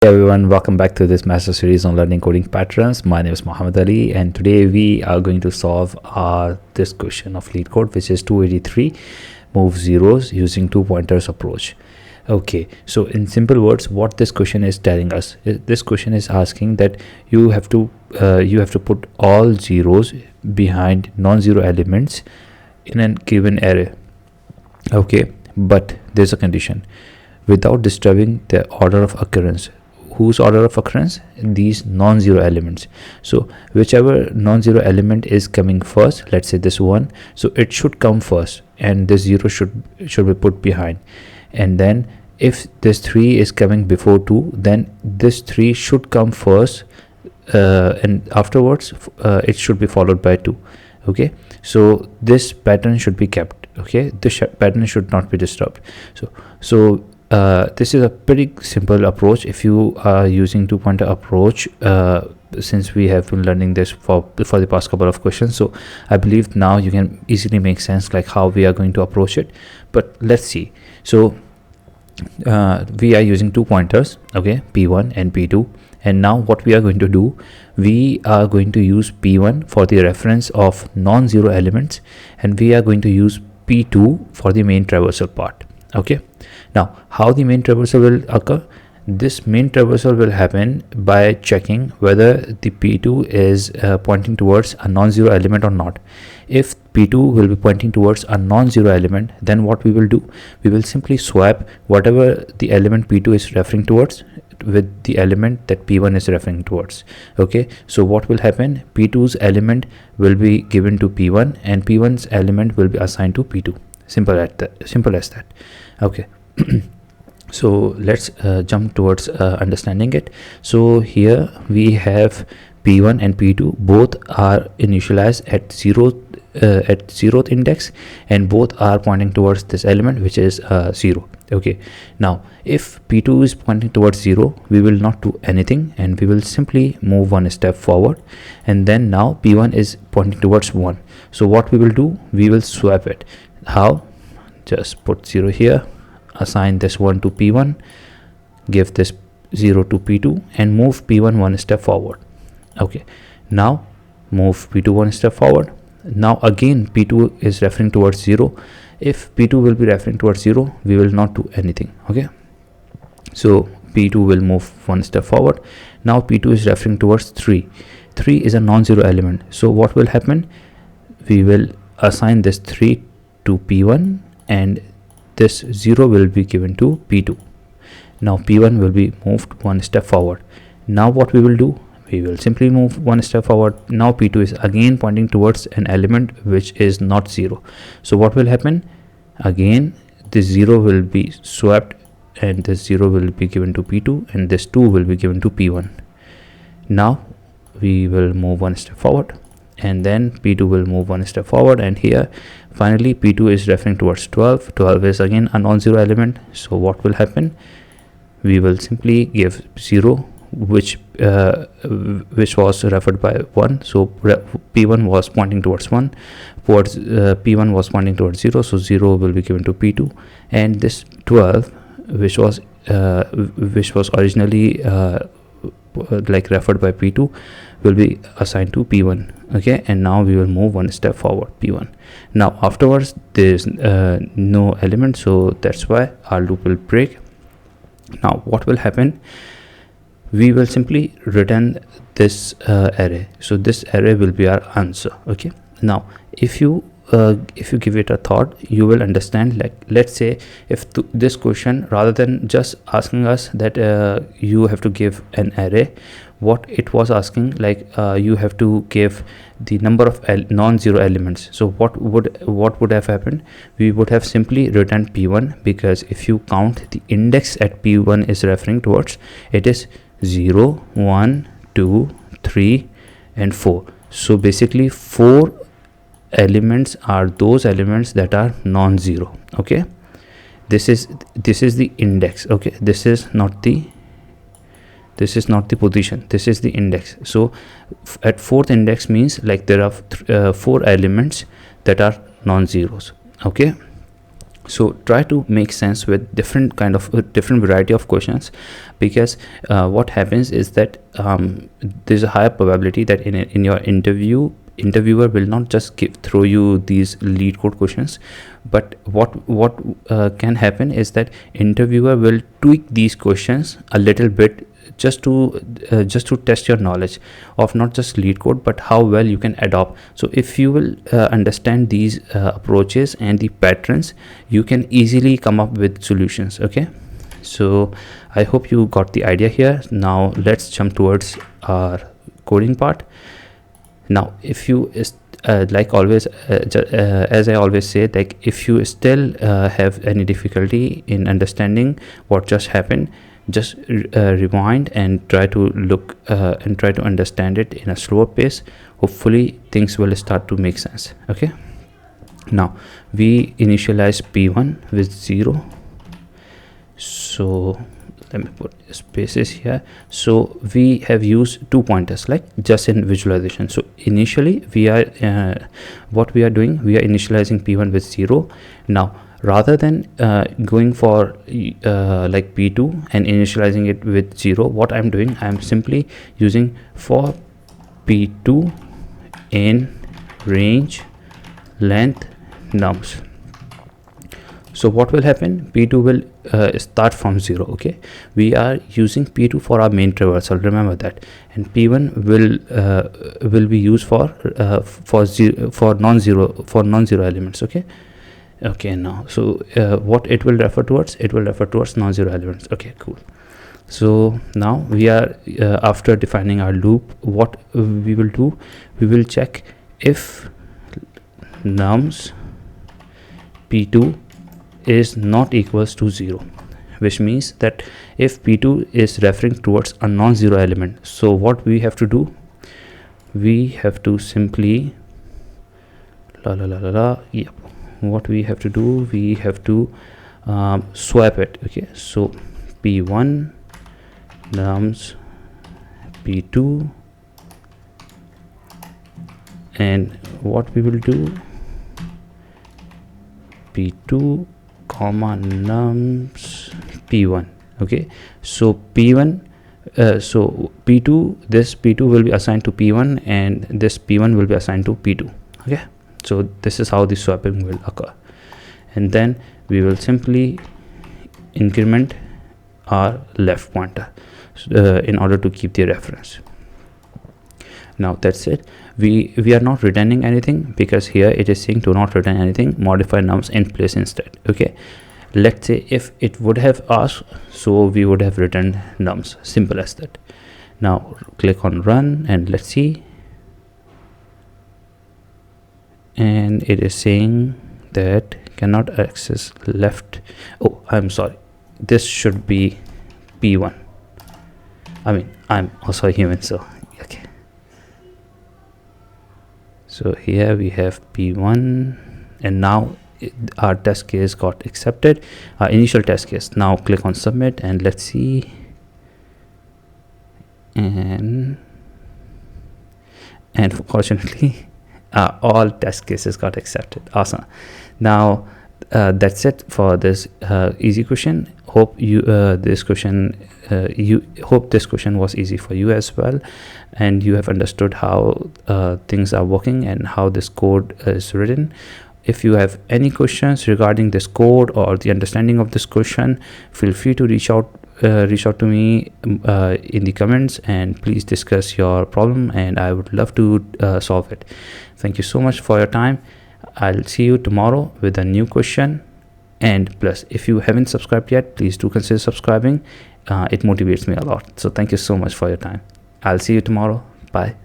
everyone, welcome back to this master series on learning coding patterns. My name is Muhammad Ali, and today we are going to solve this question of LeetCode, which is 283 move zeros using two pointers approach. Okay, so in simple words, what this question is telling us, this question is asking that you have to put all zeros behind non-zero elements in a given array. Okay, but there's a condition: without disturbing the order of occurrence. Whose order of occurrence? These non-zero elements. So whichever non-zero element is coming first, let's say this one, so it should come first and this zero should be put behind. And then if this 3 is coming before 2, then this 3 should come first, and afterwards it should be followed by 2. Okay, so this pattern should be kept. Okay, this pattern should not be disturbed. So this is a pretty simple approach if you are using two-pointer approach, since we have been learning this for the past couple of questions. So I believe now you can easily make sense like how we are going to approach it. But let's see. So we are using two pointers, okay, P1 and P2. And now what we are going to do, we are going to use P1 for the reference of non-zero elements, and we are going to use P2 for the main traversal part. Okay, now how the main traversal will occur? This main traversal will happen by checking whether the P2 is pointing towards a non-zero element or not. If P2 will be pointing towards a non-zero element, then what we will do, we will simply swap whatever the element P2 is referring towards with the element that P1 is referring towards. Okay, so what will happen, P2's element will be given to P1 and P1's element will be assigned to P2. Simple as that. Okay. So let's jump towards understanding it. So here we have P1 and P2, both are initialized at 0th index, and both are pointing towards this element which is 0. Okay, now if P2 is pointing towards 0, we will not do anything and we will simply move one step forward. And then now P1 is pointing towards 1, so what we will do, we will swap it. How? Just put 0 here, assign this 1 to P1, give this 0 to P2, and move P1 one step forward. Okay, now move P2 one step forward. Now again P2 is referring towards 0. If P2 will be referring towards 0, we will not do anything. Okay, so P2 will move one step forward. Now P2 is referring towards 3. 3 is a non-zero element, so what will happen, we will assign this 3 to P1 and this 0 will be given to P2. Now P1 will be moved one step forward. Now what we will do, we will simply move one step forward. Now P2 is again pointing towards an element which is not 0. So what will happen, again this 0 will be swapped and this 0 will be given to P2 and this 2 will be given to P1. Now we will move one step forward and then P2 will move one step forward, and here finally P2 is referring towards 12. 12 is again a non-zero element, so what will happen, we will simply give 0 which was referred by 1. So P1 was pointing towards 1, P1 was pointing towards 0, so 0 will be given to P2, and this 12 which was originally like referred by P2 will be assigned to P1. Okay, and now we will move one step forward, P1. Now afterwards there is no element, so that's why our loop will break. Now what will happen, we will simply return this array. So this array will be our answer. Okay, now if you give it a thought, you will understand, like let's say if this question, rather than just asking us that you have to give an array, what it was asking, like you have to give the number of non-zero elements. So what would have happened, we would have simply returned P1, because if you count the index at P1 is referring towards, it is 0, 1, 2, 3 and 4. So basically 4 elements are those elements that are non-zero. Okay, this is the index. Okay, this is not the position, this is the index. So at 4th index means like there are 4 elements that are non-zeros. Okay, So try to make sense with different variety of questions, because what happens is that there's a higher probability that in your interviewer will not just throw you these LeetCode questions, but what can happen is that interviewer will tweak these questions a little bit, just to test your knowledge of not just LeetCode but how well you can adopt. So if you will understand these approaches and the patterns, you can easily come up with solutions. Okay, so I hope you got the idea here. Now let's jump towards our coding part. Now if you like always, as I always say, like if you still have any difficulty in understanding what just happened, just rewind and try to look and try to understand it in a slower pace. Hopefully things will start to make sense. Okay, now we initialize p1 with 0. So let me put spaces here. So we have used 2 pointers, like just in visualization. So initially we are what we are doing, we are initializing p1 with 0. Now rather than going for like p2 and initializing it with 0, what I'm doing, I'm simply using for p2 in range length nums. So what will happen, p2 will start from 0. Okay, we are using p2 for our main traversal, remember that, and p1 will be used for non-zero elements. Okay, now so what it will refer towards, it will refer towards non-zero elements. Okay, cool. So now we are after defining our loop, what we will do, we will check if nums p2 is not equals to 0, which means that if p2 is referring towards a non-zero element, so what we have to do, we have to simply yep, what we have to do, we have to swap it. Okay, so p1 nums p2, and what we will do, p2 comma nums p1. Okay, so p1 so p2, this p2 will be assigned to p1 and this p1 will be assigned to p2. Okay, so this is how the swapping will occur, and then we will simply increment our left pointer in order to keep the reference. Now that's it. We are not returning anything, because here it is saying to not return anything, modify nums in place instead. Okay, let's say if it would have asked, so we would have returned nums, simple as that. Now click on run and let's see, and it is saying that cannot access left. Oh, I'm sorry, this should be p1. I mean, I'm also a human, so okay. So here we have p1, and now our test case got accepted, our initial test case. Now click on submit and let's see, and fortunately all test cases got accepted. Awesome. Now that's it for this easy question. Hope you this question was easy for you as well, and you have understood how things are working and how this code is written. If you have any questions regarding this code or the understanding of this question, feel free to reach out to me in the comments, and please discuss your problem, and I would love to solve it. Thank you so much for your time. I'll see you tomorrow with a new question. And plus, if you haven't subscribed yet, please do consider subscribing. It motivates me a lot. So thank you so much for your time. I'll see you tomorrow. Bye.